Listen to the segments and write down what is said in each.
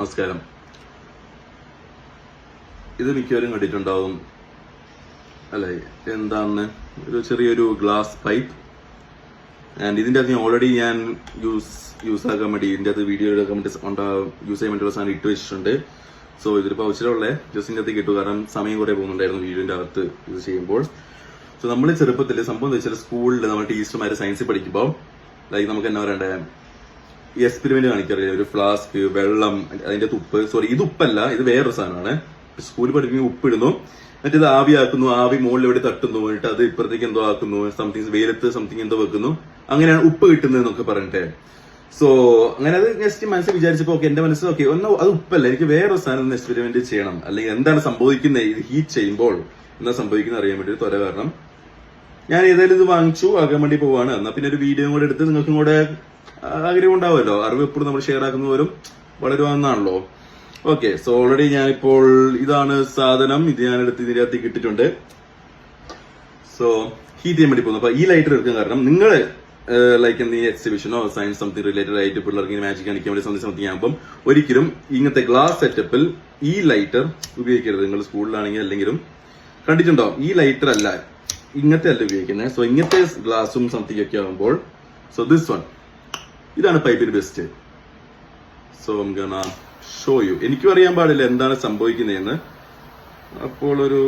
നമസ്കാരം. ഇത് മിക്കവരും കണ്ടിട്ടുണ്ടാവും അല്ലെ? എന്താന്ന് ഒരു ചെറിയൊരു ഗ്ലാസ് പൈപ്പ്. ആൻഡ് ഇതിന്റെ അകത്ത് ഓൾറെഡി ഞാൻ യൂസ് ആക്കാൻ വേണ്ടി ഇതിന്റെ അകത്ത് വീഡിയോ എടുക്കാൻ വേണ്ടി യൂസ് ചെയ്യാൻ വേണ്ടിയുള്ള സാധനം ഇട്ട് വെച്ചിട്ടുണ്ട്. സോ ഇതൊരു പൗച്ചിലുള്ള ജസ്റ്റിന്റെ അകത്ത് കിട്ടും, കാരണം സമയം കുറെ പോകുന്നുണ്ടായിരുന്നു വീഡിയോന്റെ അകത്ത് ഇത് ചെയ്യുമ്പോൾ. സോ നമ്മൾ ചെറുപ്പത്തിൽ സംഭവം എന്ന് വെച്ചാൽ സ്കൂളിൽ നമ്മൾ ടീച്ചർമാര് സയൻസിൽ പഠിക്കുമ്പോൾ ലൈക്ക് നമുക്ക് എന്നാ പറയണ്ടേ, ഈ എക്സ്പെരിമെന്റ് കാണിക്കാറില്ല, ഒരു ഫ്ലാസ്ക്, വെള്ളം, അതിന്റെ ഉപ്പ്, സോറി ഇത് ഉപ്പല്ല, ഇത് വേറൊരു സാധനമാണ്. സ്കൂളിൽ പഠിക്കുമ്പോൾ ഉപ്പിടുന്നു, എന്നിട്ട് ഇത് ആവിയാക്കുന്നു, ആവി മുകളിൽ എവിടെ തട്ടുന്നു, എന്നിട്ട് അത് ഇപ്പുറത്തേക്ക് എന്തോ ആക്കുന്നു, സംതിങ് വെയിലത്ത് സംതിങ് എന്തോ വെക്കുന്നു, അങ്ങനെയാണ് ഉപ്പ് കിട്ടുന്നത് എന്നൊക്കെ പറഞ്ഞിട്ട്. സോ അങ്ങനെ അത് ജസ്റ്റ് മനസ്സിൽ വിചാരിച്ചപ്പോ ഓക്കെ, എന്റെ മനസ്സിൽ ഓക്കെ ഒന്ന് അത് ഉപ്പല്ല, എനിക്ക് വേറൊരു സാധനം എക്സ്പെരിമെന്റ് ചെയ്യണം, അല്ലെങ്കിൽ എന്താണ് സംഭവിക്കുന്നത് ഇത് ഹീറ്റ് ചെയ്യുമ്പോൾ എന്താ സംഭവിക്കുന്നത് അറിയാൻ വേണ്ടി ത്വര കാരണം ഞാൻ ഏതായാലും ഇത് വാങ്ങിച്ചു, ആകാൻ വേണ്ടി പോവാണ്. എന്നാ പിന്നെ ഒരു വീഡിയോ കൂടെ എടുത്ത് നിങ്ങൾക്കും കൂടെ ആഗ്രഹം ഉണ്ടാവുമല്ലോ, അറിവ് എപ്പോഴും നമ്മൾ ഷെയർ ആക്കുന്നവരും വളരുവാന്നാണല്ലോ. ഓക്കെ, സോ ഓൾറെഡി ഞാനിപ്പോൾ ഇതാണ് സാധനം, ഇത് ഞാൻ എടുത്ത് ഇതിന്റെ അകത്തേക്ക് ഇട്ടിട്ടുണ്ട്. സോ ഹീറ്റ് ചെയ്യാൻ വേണ്ടി പോകുന്നു. അപ്പൊ ഈ ലൈറ്റർ എടുക്കാൻ കാരണം നിങ്ങൾ ലൈക്ക് എന്തെങ്കിലും എക്സിബിഷനോ സയൻസ് സംതിങ് റിലേറ്റഡ് ആയിട്ട് പിള്ളേർക്ക് മാജിക് കാണിക്കാൻ വേണ്ടി സംതിങ് ആകുമ്പോൾ ഒരിക്കലും ഇങ്ങനത്തെ ഗ്ലാസ് സെറ്റപ്പിൽ ഈ ലൈറ്റർ ഉപയോഗിക്കരുത്. നിങ്ങൾ സ്കൂളിലാണെങ്കിൽ അല്ലെങ്കിലും കണ്ടിട്ടുണ്ടോ, ഈ ലൈറ്റർ അല്ല, ഇങ്ങനത്തെ അല്ല ഉപയോഗിക്കുന്നത്. സോ ഇങ്ങനത്തെ ഗ്ലാസും സംതിങ് ഒക്കെ ആകുമ്പോൾ, സോ ദിസ് വൺ, ഇതാണ് പൈപ്പിന് ബെസ്റ്റ്. So show you. എനിക്കും അറിയാൻ പാടില്ല എന്താണ് സംഭവിക്കുന്നതെന്ന്. അപ്പോൾ ഒരു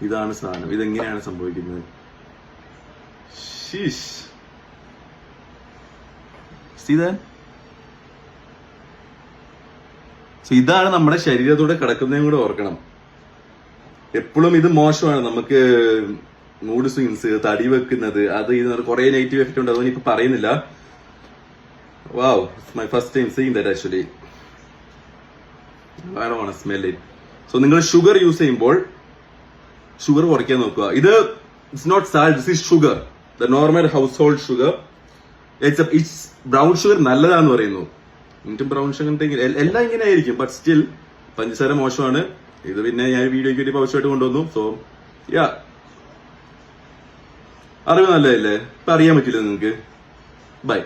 ഇതാണ് സാധനം. ഇതെങ്ങനെയാണ് സംഭവിക്കുന്നത്? ഇതാണ് നമ്മുടെ ശരീരത്തോടെ കിടക്കുന്നതും കൂടെ ഓർക്കണം. എപ്പോഴും ഇത് മോശമാണ്, നമുക്ക് മൂഡ് സ്വിങ്സ്, തടി വെക്കുന്നത്, അത് ഇത് കുറെ നെഗറ്റീവ് എഫക്ട് ഉണ്ട്. അതൊന്നും ഇപ്പൊ പറയുന്നില്ല. Wow, it's my first time seeing that actually. I don't want to smell it. So നിങ്ങൾ ഷുഗർ യൂസ് ചെയ്യുമ്പോൾ ഷുഗർ കുറയ്ക്കാൻ നോക്കുക. ഇത് it's not salt, this is sugar, the normal household sugar. It's brown sugar നല്ലതാന്ന് പറയുന്നു. എന്നിട്ടും brown sugar എല്ലാം ഇങ്ങനെ ആയിരിക്കും, ബട്ട് സ്റ്റിൽ പഞ്ചസാര മോശമാണ്. ഇത് പിന്നെ ഞാൻ വീഡിയോയ്ക്ക് വേണ്ടി ആവശ്യമായിട്ട് കൊണ്ടുവന്നു. സോ യാ, അറിവ് നല്ലതല്ലേ? ഇപ്പൊ അറിയാൻ പറ്റില്ല നിങ്ങൾക്ക്. ബൈ.